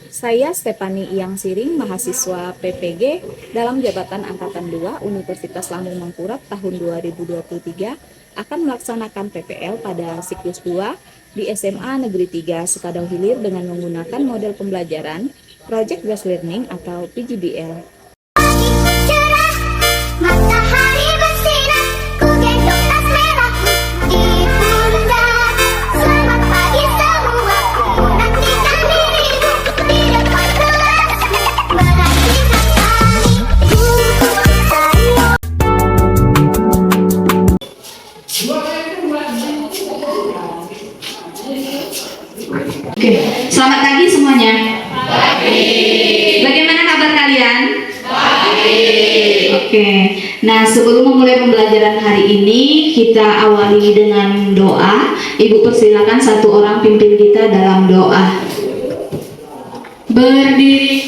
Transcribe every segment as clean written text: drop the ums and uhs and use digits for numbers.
Saya Stefani Iyang Siring, mahasiswa PPG dalam jabatan Angkatan 2 Universitas Lambung Mangkurat tahun 2023 akan melaksanakan PPL pada siklus 2 di SMA Negeri 3 Sukadau Hilir dengan menggunakan model pembelajaran Project Based Learning atau PGBL. Matahari bersinar, ku gendong tas merahku di pundak. Selamat pagi semua, ku nantikan dirimu di depan kelas. Menantikan kami, Oke, selamat pagi semuanya. Bagaimana kabar kalian? Oke, nah sebelum memulai pembelajaran hari ini, kita awali dengan doa. Ibu persilakan satu orang pimpin kita dalam doa. Berdiri.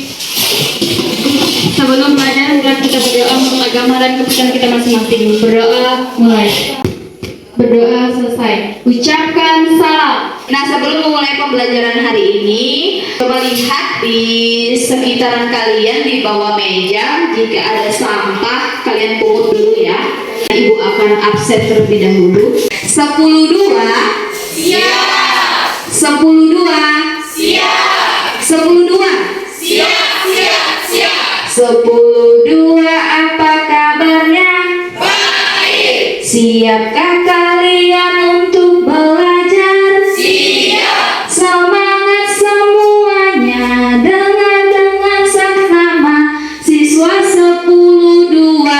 Sebelum belajar, mulai kita berdoa menurut agama dan kepercayaan kita masing-masing. Berdoa mulai. Berdoa selesai. Ucapkan salam. Nah, sebelum memulai pembelajaran hari ini, coba lihat di sekitaran kalian di bawah meja. Jika ada sampah, kalian pungut dulu ya. Ibu akan absen terlebih dahulu. 10-2. Siap. 10-2. Siap. 10-2. Siap. 10-2, apa kabarnya? Baik. Siapkah kalian untuk belajar? Siap. Semangat semuanya, dengan saksama siswa 10-2.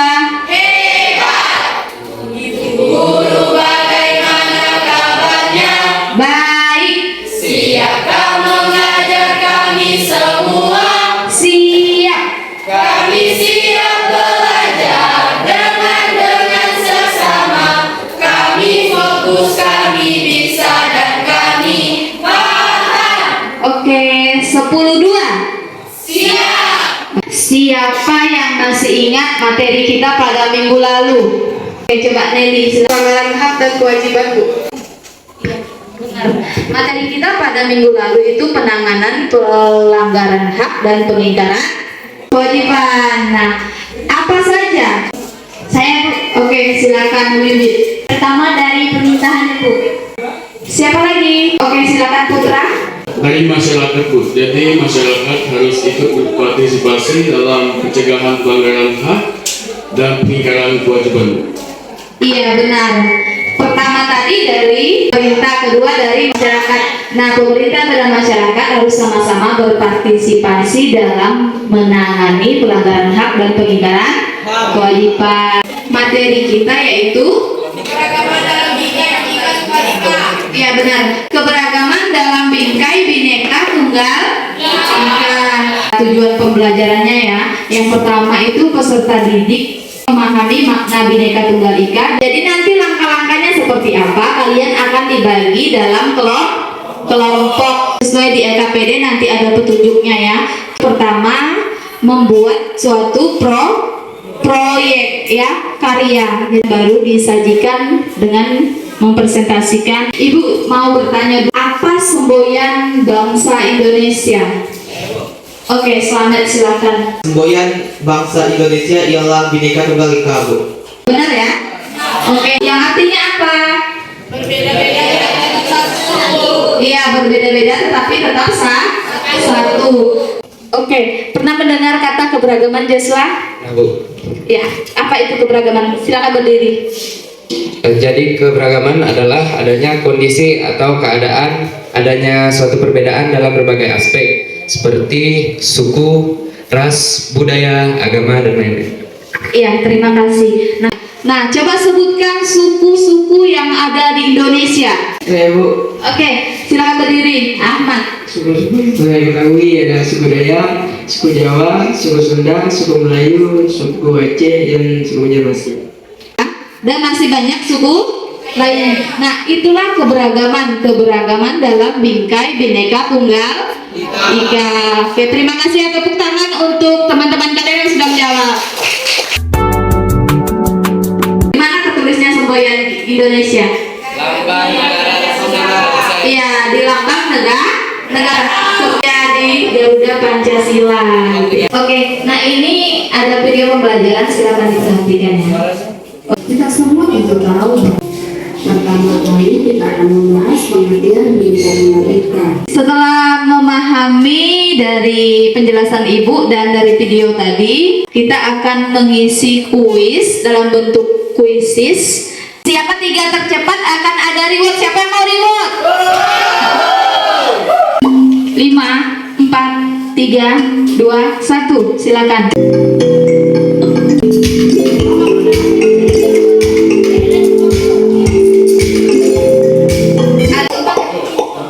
Hebat. Ibu guru bagaimana kabarnya? Baik. Siapkah mengajar kami semua? Siap. Kami siap belajar dengan sesama. Kami fokus, kami bisa, dan kami paham. Oke, 10-2. Siap. Siapa yang masih ingat materi kita pada minggu lalu? Oke, coba Nelly, silakan. Pelanggaran hak dan kewajiban, Bu. Iya, benar. Materi kita pada minggu lalu itu penanganan pelanggaran hak dan pengingkaran kewajiban. Nah, apa saja? Oke, silakan Wiwit. Pertama dari permintaan Ibu. Siapa lagi? Oke, silakan Putra. Dari masyarakat, Bu. Jadi masyarakat harus ikut berpartisipasi dalam pencegahan pelanggaran hak dan pengingkaran kewajiban, Bu. Iya, benar. Pertama tadi dari pemerintah, kedua dari masyarakat. Nah, pemerintah dan masyarakat harus sama-sama berpartisipasi dalam menangani pelanggaran hak dan pengingkaran kewajiban. Materi kita yaitu keberagaman dalam bingkai Bineka Tunggal Ika. Iya, benar. Keberagaman dalam bingkai Bineka Tunggal Ika. Tujuan pembelajarannya ya. Yang pertama itu peserta didik memahami makna Bineka Tunggal Ika. Jadi nanti langkah-langkahnya seperti apa? Kalian akan dibagi dalam kelompok sesuai di LKPD, nanti ada petunjuknya ya. Pertama, membuat suatu proyek ya, karya yang baru disajikan dengan mempresentasikan. Ibu mau bertanya, apa semboyan bangsa Indonesia? Oke, selamat, silakan. Semboyan bangsa Indonesia ialah Bineka Tunggal Ika, Bu. Benar ya? Oke, yang artinya apa? Berbeda-beda tetap satu. Iya, berbeda-beda tetapi tetap satu. Oke, pernah mendengar kata keberagaman, Joshua? Nah, Bu. Ya, apa itu keberagaman? Silakan berdiri. Jadi keberagaman adalah adanya kondisi atau keadaan adanya suatu perbedaan dalam berbagai aspek seperti suku, ras, budaya, agama, dan lain-lain. Iya, terima kasih. Nah, coba sebutkan suku-suku yang ada di Indonesia. Ya, Bu. Oke, silakan berdiri. Ahmad. Suku-suku yang diketahui ada suku Dayak, suku Jawa, suku Sunda, suku Melayu, suku Aceh, dan suku Jawa. Dan masih banyak suku lainnya. Nah, itulah keberagaman dalam bingkai Bineka Tunggal Ika. Oke, terima kasih ya, tepuk tangan untuk teman-teman kalian yang sudah menjawab. Di mana ketulisnya semboyan Indonesia? Lambang negara. Iya, di lambang negara. Ya, dari Garuda Pancasila. Oke, nah ini ada video pembelajaran, silakan diperhatikan ya. Kita semua itu tahu. Pertama kali kita akan membahas pengertian bintang mereka. Setelah memahami dari penjelasan Ibu dan dari video tadi, kita akan mengisi kuis dalam bentuk kuisis. Siapa 3 tercepat akan ada reward. Siapa yang mau reward? 5, 4, 3, 2, 1. Silakan.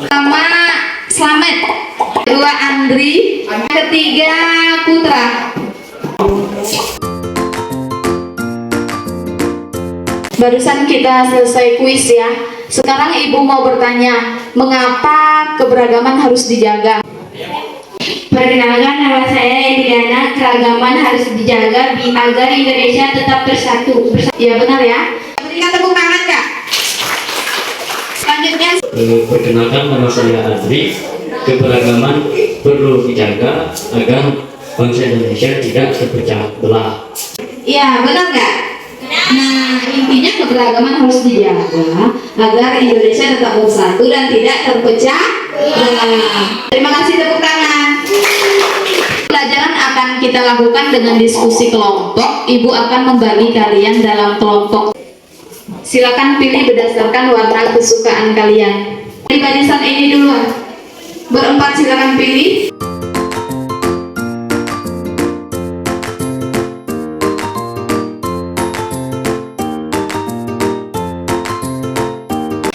Pertama Slamet, kedua Andri, ketiga Putra. Barusan kita selesai kuis ya. Sekarang Ibu mau bertanya, mengapa keberagaman harus dijaga? Perkenalkan, nama saya Ediana. Keragaman harus dijaga agar Indonesia tetap bersatu. Ya benar ya. Berikan tepuk tangan Kak. Selanjutnya Perkenalkan, nama saya Andri. Keberagaman perlu dijaga agar bangsa Indonesia tidak terpecah belah. ya benar nggak? Nah, intinya keberagaman harus dijaga agar Indonesia tetap bersatu dan tidak terpecah belah. Terima kasih, tepuk tangan. Pelajaran akan kita lakukan dengan diskusi kelompok. Ibu akan membagi kalian dalam kelompok. Silakan pilih berdasarkan warna kesukaan kalian. Di barisan ini duluan. Berempat silakan pilih.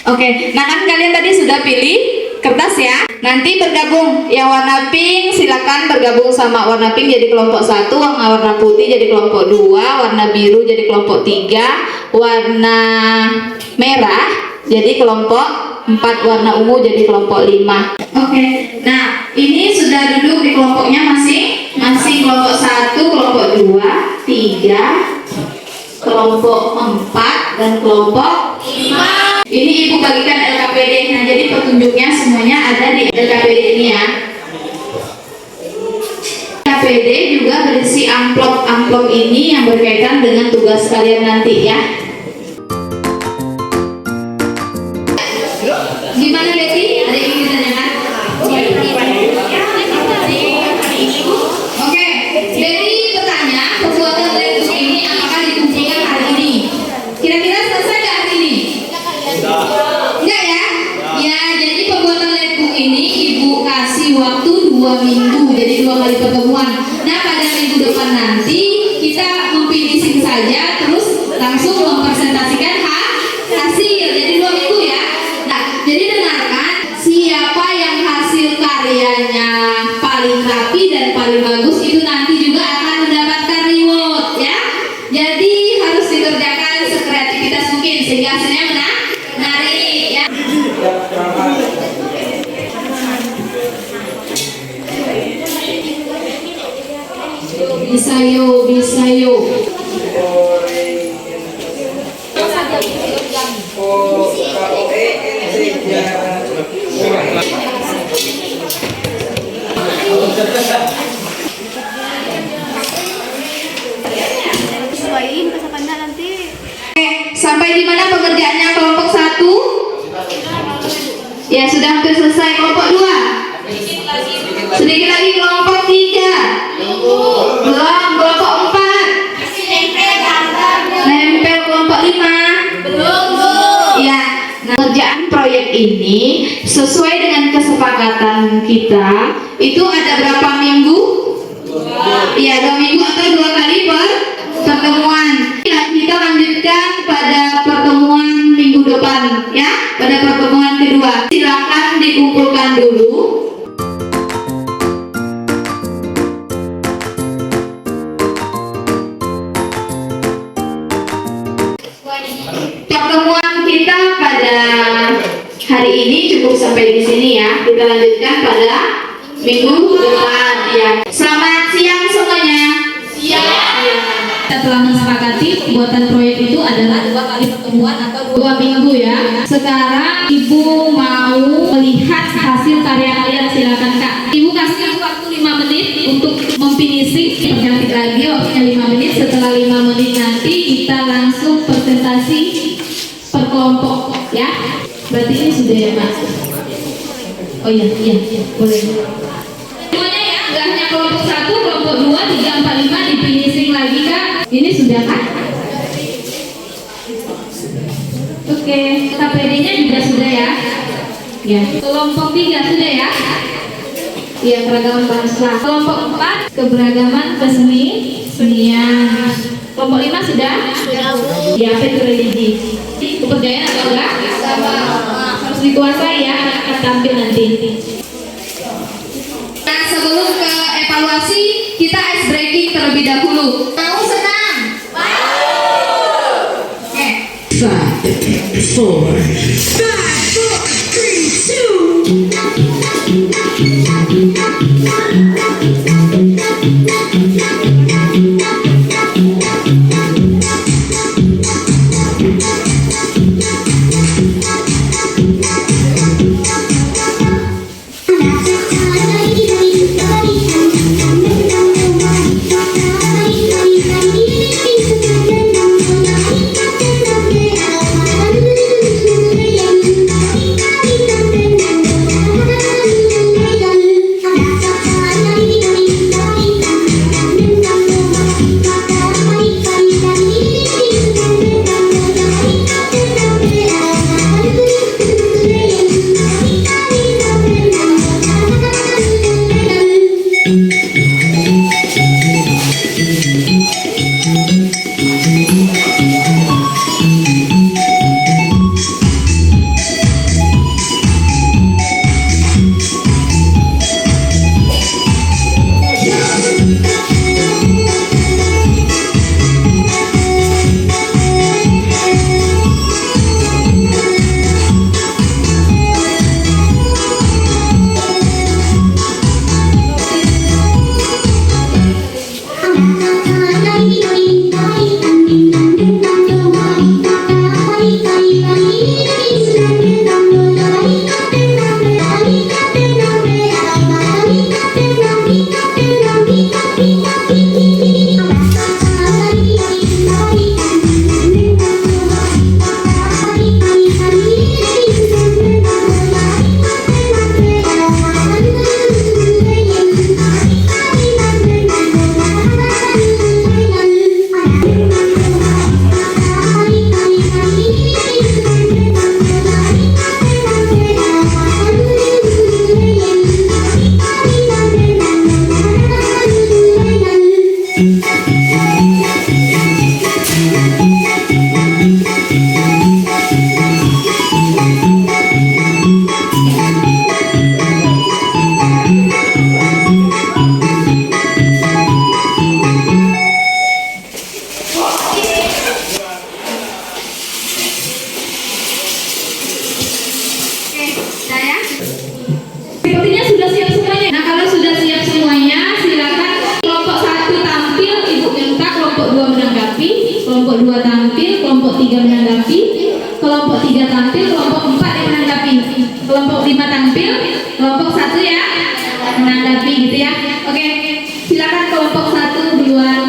Oke, nah kan kalian tadi sudah pilih kertas ya. Nanti bergabung. Yang warna pink silakan bergabung sama warna pink jadi kelompok 1, warna putih jadi kelompok 2, warna biru jadi kelompok 3, warna merah jadi kelompok 4, warna ungu jadi kelompok 5. Oke, nah ini sudah duduk di kelompoknya masing kelompok 1, kelompok 2, 3, kelompok 4 dan kelompok 5. Ini Ibu bagikan LKPD. Nah, jadi petunjuknya semuanya ada di LKPD ini ya. LKPD juga berisi amplop ini yang berkaitan dengan tugas kalian nanti ya. Gimana Betty? Ada yang ingin ditanyakan? Oke, Betty bertanya, pembuatan laptop ini apakah dikumpulkan hari ini? Kira-kira selesai nggak hari ini? Enggak ya? Ya, jadi pembuatan laptop ini Ibu kasih waktu 2 minggu, jadi 2 kali pertemuan. Nah, pada minggu depan nanti kita memfinishing saja, terus langsung mempresentasikan hasil. Jadi 2 minggu ya. Nah, jadi dengarkan, siapa yang hasil karyanya paling rapi dan paling bagus itu nanti juga akan mendapatkan reward ya. Jadi harus dikerjakan sekreativitas mungkin sehingga hasilnya menarik ya. Bisa yuk. Sampai di mana pekerjaannya kelompok 1? Ya, sudah hampir selesai. Kelompok 2? Sedikit lagi. Kelompok 3? Belum. Kelompok 4? Nempel. Kelompok 5? Belum. Ya, nah, kerjaan proyek ini sesuai dengan kesepakatan kita itu ada berapa minggu? Iya, 2 minggu atau 2 kali pertemuan. Kita lanjutkan pada pertemuan minggu depan ya, pada pertemuan kedua. Silakan dikumpulkan dulu. Pertemuan kita pada hari ini cukup sampai di sini ya. Kita lanjutkan pada minggu depan ya. Selamat siang semuanya. Kita telah menyepakati buatan proyek itu adalah 2 kali pertemuan atau 2 minggu ya. Sekarang Ibu mau melihat hasil karya kalian, silakan Kak. Ibu kasih ya Mbak? Oh iya, boleh. Semuanya ya, nggak hanya kelompok 1, kelompok 2, 3, 4, 5 di finishing lagi Kak. Ini sudah kan? Oke, KPD-nya juga sudah ya. Ya, kelompok 3 sudah ya. Iya, keragaman bangsa. Kelompok 4 keberagaman kesenian. Kelompok 5 sudah? Ya, apa itu religi? Kebudayaan atau enggak? Harus dikuasai ya, akan tampil nanti. Nah, sebelum ke evaluasi, kita ice breaking terlebih dahulu. Mau senam? Oke. 2 tampil, kelompok 3 menanggapi, kelompok 3 tampil, kelompok 4 yang menanggapi, kelompok 5 tampil, kelompok 1 ya menanggapi gitu ya. Oke, silakan kelompok 1 duluan.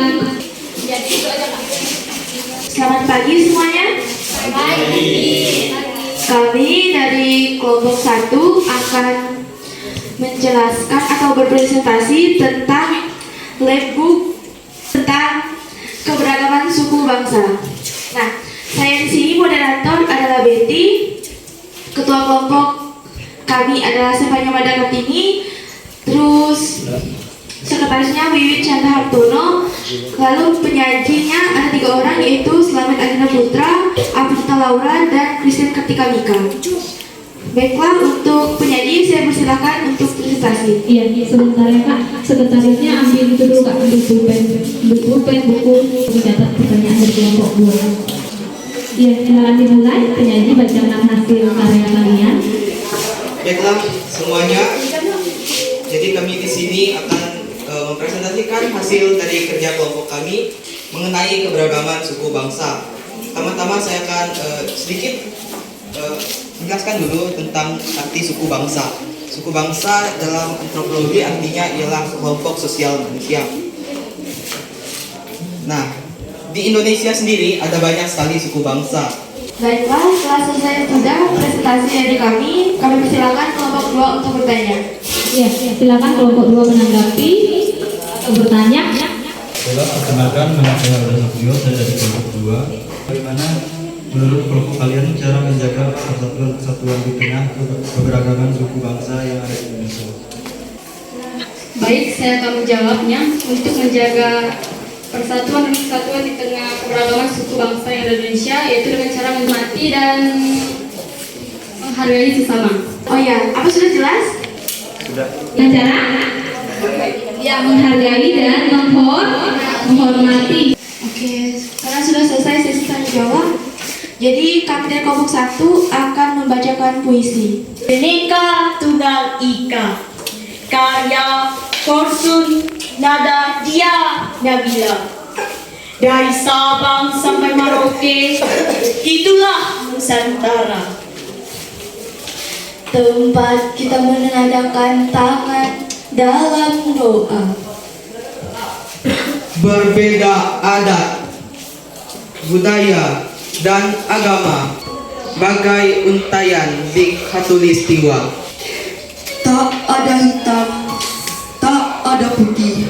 Selamat pagi semuanya. Kami dari kelompok 1 akan menjelaskan atau berpresentasi tentang labbook tentang keberagaman suku bangsa. Nah, saya di sini moderator adalah Betty, ketua kelompok kami adalah Sempanya Mada Kartini, terus sekretarisnya Wiwit Chandra Hartono, lalu penyajinya ada 3 orang yaitu Slamet Agina Putra, Aprita Laura, dan Christian Kartika Mika. Baiklah, untuk penyaji saya persilakan untuk presentasi. Iya, sebentar ya Kak. Sekretarisnya ambil itu dulu Kak, ambil pulpen, buku, mencatat pertanyaan dari kelompok 2. Iya, silakan dimulai. Penyaji bacakan hasil karya kalian. Baiklah semuanya. Jadi kami di sini akan mempresentasikan hasil dari kerja kelompok kami mengenai keberagaman suku bangsa. Pertama-tama saya akan sedikit menjelaskan dulu tentang arti suku bangsa. Suku bangsa dalam antropologi artinya ialah kelompok sosial manusia. Nah, di Indonesia sendiri ada banyak sekali suku bangsa. Baiklah, setelah selesai sudah presentasi dari kami persilakan kelompok 2 untuk bertanya. Ya, silakan kelompok 2 menanggapi atau bertanya. Baiklah, perkenalkan nama saya Alda Sapio, saya dari kelompok 2. Bagaimana menurut kelompok kalian cara menjaga persatuan di tengah keberagaman suku bangsa yang ada di Indonesia? Baik, saya akan menjawabnya. Untuk menjaga persatuan dan kesatuan di tengah keberagaman suku bangsa yang ada di Indonesia, yaitu dengan cara menghormati dan menghargai sesama. Oh ya, apa sudah jelas? Sudah. Dengan cara ya menghargai dan menghormati. Oke, karena sudah selesai sesi tanya jawab, jadi kami dari kelompok 1 akan membacakan puisi. Bhinneka Tunggal Ika, karya Korsun Nada Dia Nabila. Dari Sabang sampai Merauke, itulah Nusantara. Tempat kita menengadahkan tangan dalam doa. Berbeda adat, budaya, dan agama, bagai untayan di khatulistiwa. Tak ada hitam, tak ada putih,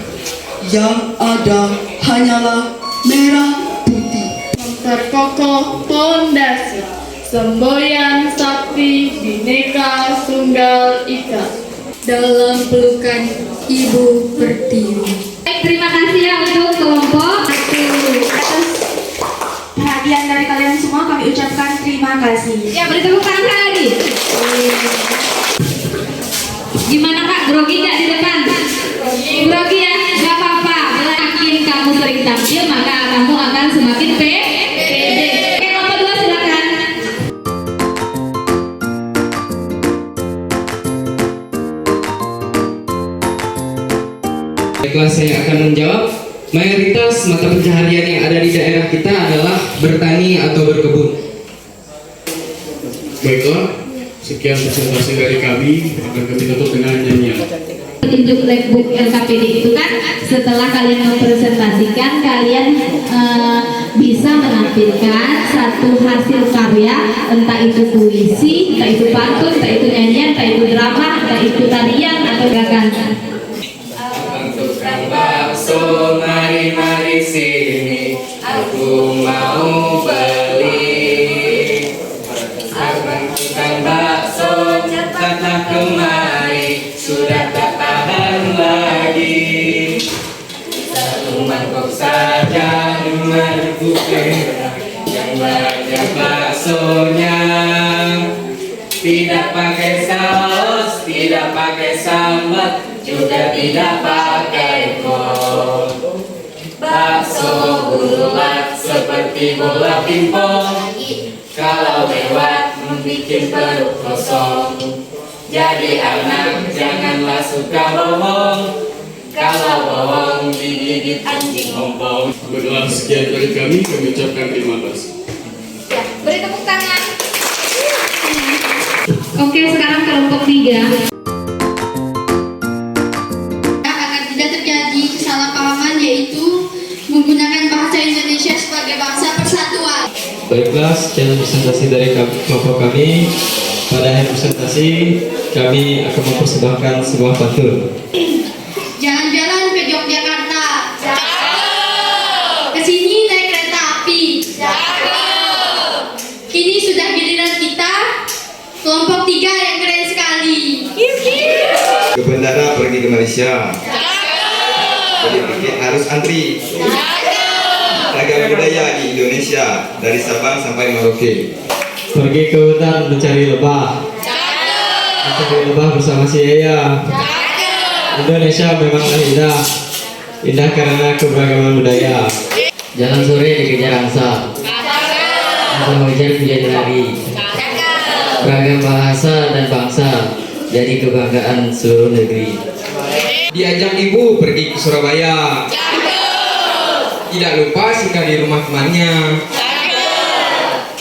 yang ada hanyalah merah putih. Memperkokoh pondasi semboyan sakti Bhinneka Tunggal Ika Dalam pelukan Ibu Pertiwi. Baik, terima kasih ya untuk kelompok 1. Atas perhatian dari kalian semua kami ucapkan terima kasih. Ya, beri tepuk tangan lagi. Gimana Kak, grogi nggak di depan? Grogi ya, nggak apa-apa. Makin kamu sering tampil, maka kamu akan semakin pede. Oke, kelompok 2 silakan. Baiklah, saya akan menjawab. Mayoritas mata pencaharian yang ada di daerah kita adalah bertani atau berkebun. Baiklah, sekian presentasi dari kami. Akan kami tutup dengan nyanyian. Petunjuk Labbook LKPD itu kan setelah kalian mempresentasikan, kalian bisa menampilkan satu hasil karya, entah itu puisi, entah itu pantun, entah itu nyanyian, entah itu drama, entah itu tarian atau gerakan. Tukang bakso, mari sini, aku mau beli. Abang tukang bakso, cepatlah kemari, sudah tak tahan lagi. Satu mangkok saja 5.000 perak, yang banyak baksonya. Tidak pakai saus, tidak pakai sambal, juga tidak pakai kol. Bakso bulat seperti bola pingpong, kalau lewat membuat perut kosong. Jadi anak janganlah suka bohong, kalau bohong digigit anjing ompong. Baiklah, sekian dari kami ucapkan terima kasih. Ya, beri tepuk tangan. Oke, sekarang kelompok 3. Agar tidak terjadi kesalahpahaman, yaitu menggunakan bahasa Indonesia sebagai bahasa persatuan. Baiklah, sekian presentasi dari kelompok kami. Pada akhir presentasi, kami akan mempersembahkan sebuah pantun. Jalan-jalan ke Yogyakarta. Kesini naik kereta api. Kini sudah giliran kita, kelompok 3 yang keren sekali. Ke bandara pergi ke Malaysia. Jadi pakai harus antri. Ragam budaya di Indonesia dari Sabang sampai Merauke. Pergi ke hutan mencari lebah. Mencari lebah bersama si Yaya. Indonesia memanglah indah. Indah karena keberagaman budaya. Jalan sore dikejar angsa, musim hujan menjadi lari. Beragam bahasa dan bangsa jadi kebanggaan seluruh negeri. Diajak ibu pergi ke Surabaya. Tidak lupa singgah di rumah temannya.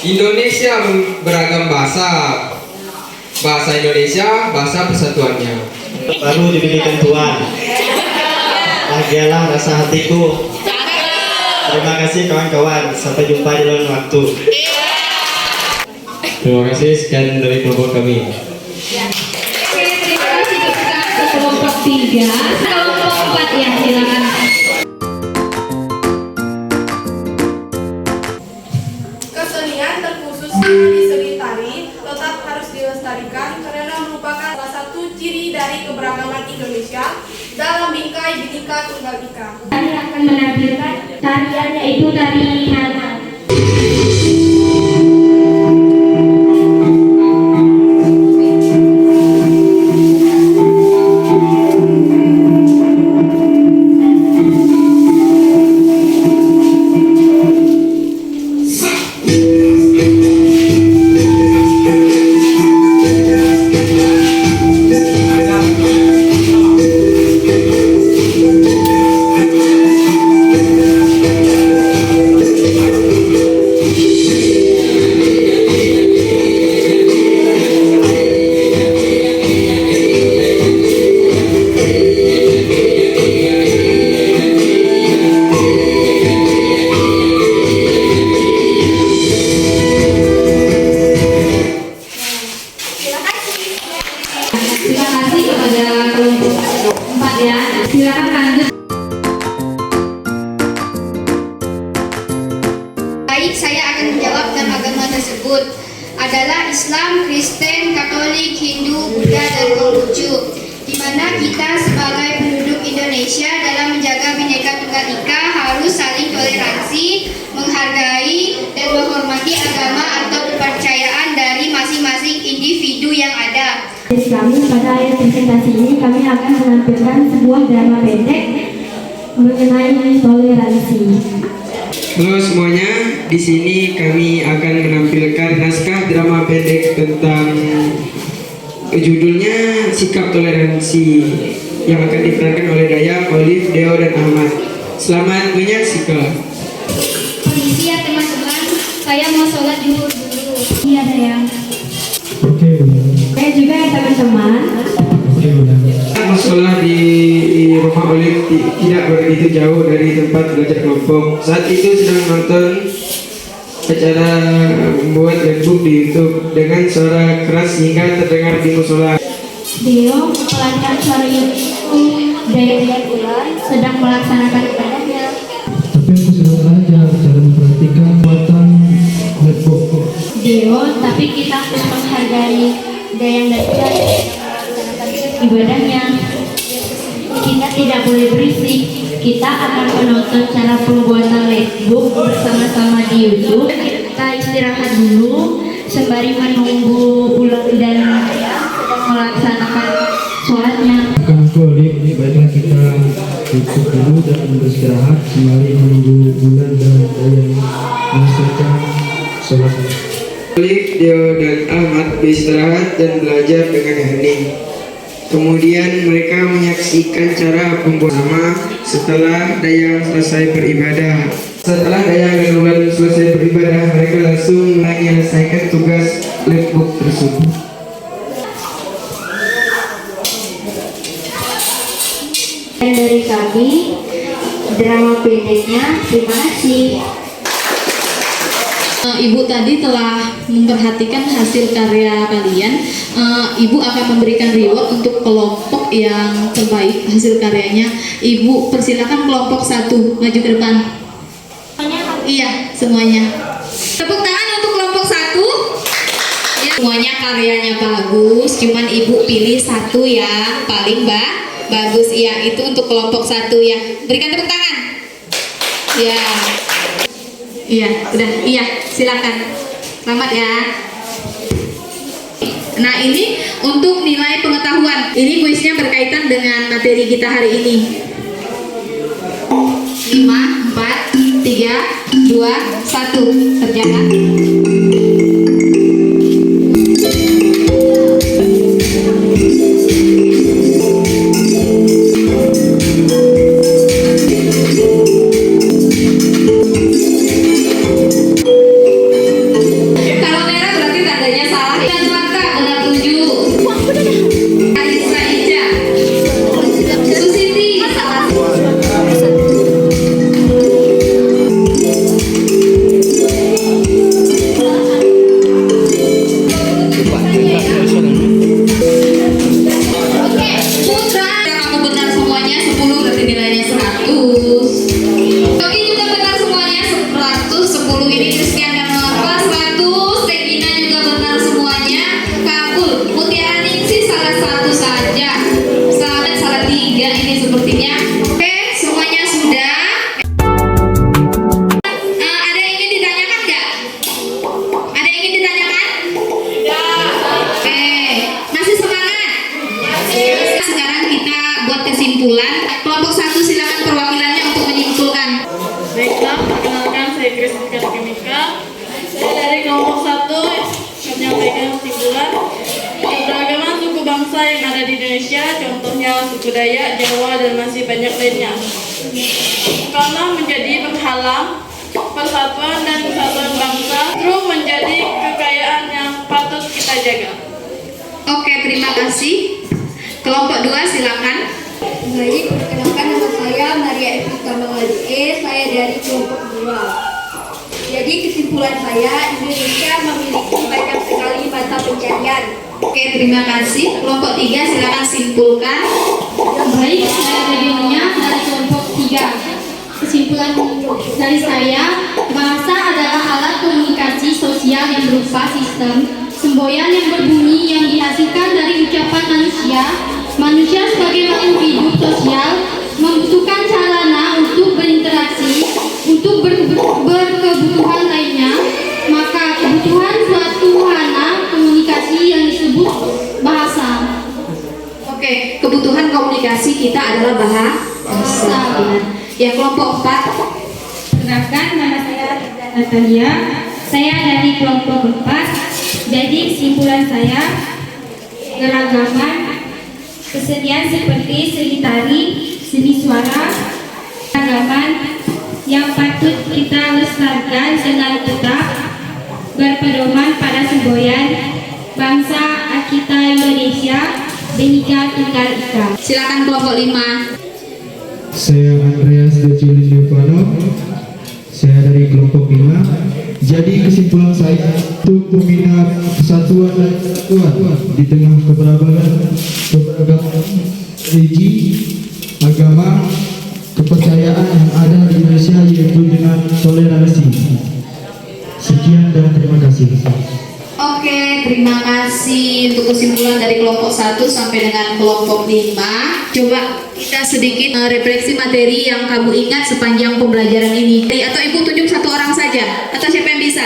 Indonesia beragam bahasa. Bahasa Indonesia, bahasa persatuannya. Baru diberikan Tuhan. Bahagialah rasa hatiku. Terima kasih kawan-kawan. Sampai jumpa di lain waktu. Terima kasih, sekian dari kelompok kami. Oke, terima kasih ke kelompok 3. Kelompok 4 ya, silakan. Kesenian terkhusus di seni tari tetap harus dilestarikan karena merupakan salah satu ciri dari keberagaman Indonesia dalam bingkai Bhinneka Tunggal Ika. Kami akan menampilkan tarian yaitu tari Nana. Terima kasih kepada kelompok 4 ya. Silakan lanjut. Baik, saya akan menjawab 6 agama tersebut adalah Islam, Kristen, Katolik, Hindu, Buddha, dan Konghucu. Di mana kita sebagai penduduk Indonesia dalam menjaga Bhinneka Tunggal Ika harus saling toleransi, menghargai, dan menghormati agama atau kepercayaan dari masing-masing individu yang ada. Jadi kami pada akhir presentasi ini kami akan menampilkan sebuah drama pendek mengenai toleransi. Halo semuanya, di sini kami akan menampilkan naskah drama pendek tentang judulnya Sikap Toleransi yang akan diperankan oleh Daya, Olive, Deo, dan Ahmad. Selamat menyaksikan. Permisi ya teman-teman, saya mau sholat zuhur dulu. Iya sayang. Oke, Saya juga ya teman-teman. Musola di rumah Olive tidak begitu jauh dari tempat belajar kelompok. Saat itu sedang menonton acara membuat lembuk di YouTube dengan suara keras hingga terdengar di musola. Deo melancar suara itu Deo Ulan sedang melaksanakan ibadahnya. tapi aku sedang belajar cara memperhatikan buatan netbook. Deo, tapi kita harus menghargai Dayang dan Ulan ibadahnya. Kita tidak boleh berisik. Kita akan menonton cara pembuatan netbook bersama-sama di YouTube. Kita istirahat dulu sembari menunggu Ulan dan Dayang sedang melaksanakan sholatnya. Aku Olive, baiklah kita tutup dulu dan beristirahat sembari menunggu bulan dan yang menyelesaikan sholat. Olive, Deo, dan Ahmad beristirahat dan belajar dengan hening. Kemudian mereka menyaksikan cara pembuatan setelah Dayang selesai beribadah. Setelah Dayang dan Ulan selesai beribadah, mereka langsung menyelesaikan tugas labbook tersebut. Dan dari kami drama pendeknya, terima kasih. Ibu tadi telah memperhatikan hasil karya kalian. Ibu akan memberikan reward untuk kelompok yang terbaik hasil karyanya. Ibu persilakan kelompok 1 maju ke depan. Iya, semuanya. Tepuk tangan untuk kelompok 1. Ya, semuanya karyanya bagus, cuman ibu pilih 1 ya paling bagus. Ya, itu untuk kelompok 1 ya. Berikan tepuk tangan. Ya. Iya, udah. Iya, silakan. Selamat ya. Nah, ini untuk nilai pengetahuan. Ini kuisnya berkaitan dengan materi kita hari ini. 5, 4, 3, 2, 1. Terjalan. kesimpulan. Kelompok 1 silakan perwakilannya untuk menyimpulkan. Baiklah, perkenalkan saya Kristika Kimika. Saya dari kelompok 1 menyampaikan kesimpulan keberagaman suku bangsa yang ada di Indonesia, contohnya suku Dayak, Jawa, dan masih banyak lainnya. Bukanlah menjadi penghalang persatuan dan kesatuan bangsa, terus menjadi kekayaan yang patut kita jaga. Oke, terima kasih. Kelompok 2 silakan. Baik, perkenalkan nama saya Maria Evita Mangalie, saya dari kelompok 2. Jadi kesimpulan saya, Indonesia memiliki banyak sekali mata pencarian. Oke, terima kasih. Kelompok 3 silakan simpulkan. Baik, saya Regina dari kelompok 3. Kesimpulan dari saya, bahasa adalah alat komunikasi sosial yang berupa sistem semboyan yang berbunyi yang dihasilkan dari ucapan manusia. Manusia sebagai makhluk hidup sosial membutuhkan sarana untuk berinteraksi, untuk berkebutuhan lainnya. Maka kebutuhan suatu wahana komunikasi yang disebut bahasa. Oke, kebutuhan komunikasi kita adalah bahasa. Ya, kelompok 4. Perkenalkan, nama saya Natalia. Saya dari kelompok 4. Jadi kesimpulan saya, keragaman kesenian seperti seni tari, seni suara, keragaman yang patut kita lestarikan dengan tetap berpedoman pada semboyan bangsa kita Indonesia, Bhinneka Tunggal Ika. Silakan kelompok 5. Saya Andreas Dejulin Yovano, saya dari kelompok 5. Jadi kesimpulan saya untuk membina persatuan dan kesatuan di tengah keberagaman religi, agama, kepercayaan yang ada di Indonesia, yaitu dengan toleransi. Sekian dan terima kasih. Oke, terima kasih untuk kesimpulan dari kelompok 1 sampai dengan kelompok 5. Coba kita sedikit refleksi materi yang kamu ingat sepanjang pembelajaran ini. Atau Ibu tunjuk satu orang saja, atau siapa yang bisa?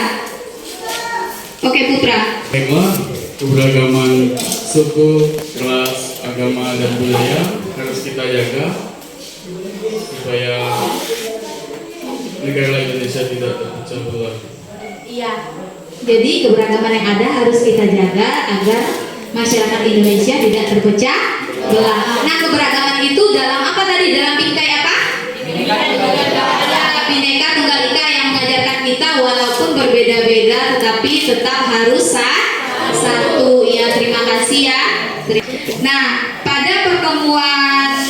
Oke, Putra. Baiklah, keberagaman suku, ras, agama, dan budaya harus kita jaga supaya negara Indonesia tidak terpecah belah. Iya. Jadi keberagaman yang ada harus kita jaga agar masyarakat Indonesia tidak terpecah belah. Nah, keberagaman itu dalam apa tadi? Dalam bingkai apa? Bhinneka Tunggal Ika yang mengajarkan kita walaupun berbeda-beda tetapi tetap harus satu. Ya, terima kasih ya. Nah, pada pertemuan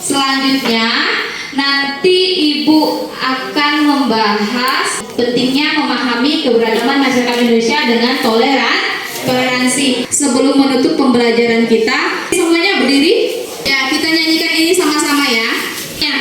selanjutnya nanti Ibu akan membahas pentingnya memahami keberagaman masyarakat Indonesia dengan toleransi. Sebelum menutup pembelajaran kita, semuanya berdiri. Ya, kita nyanyikan ini sama-sama ya. Ya.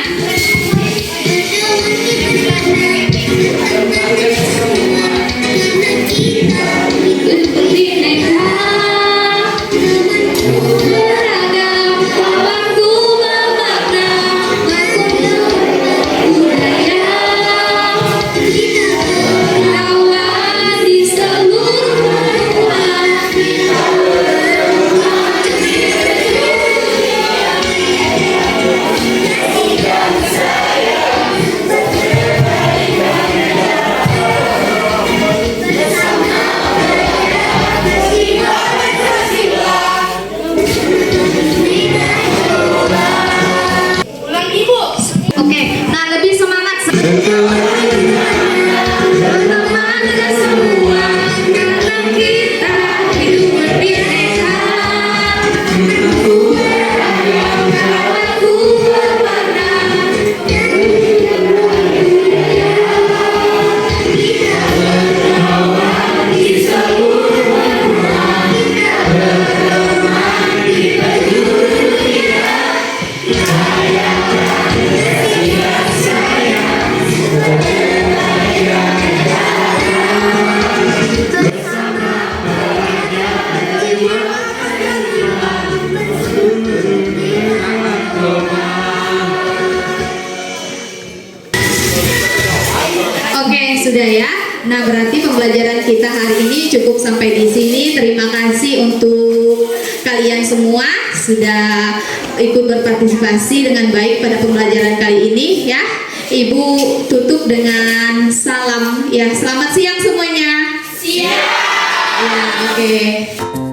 Sudah ya. Nah, berarti pembelajaran kita hari ini cukup sampai di sini. Terima kasih untuk kalian semua sudah ikut berpartisipasi dengan baik pada pembelajaran kali ini ya. Ibu tutup dengan salam ya. Selamat siang semuanya. Siang. Ya, oke.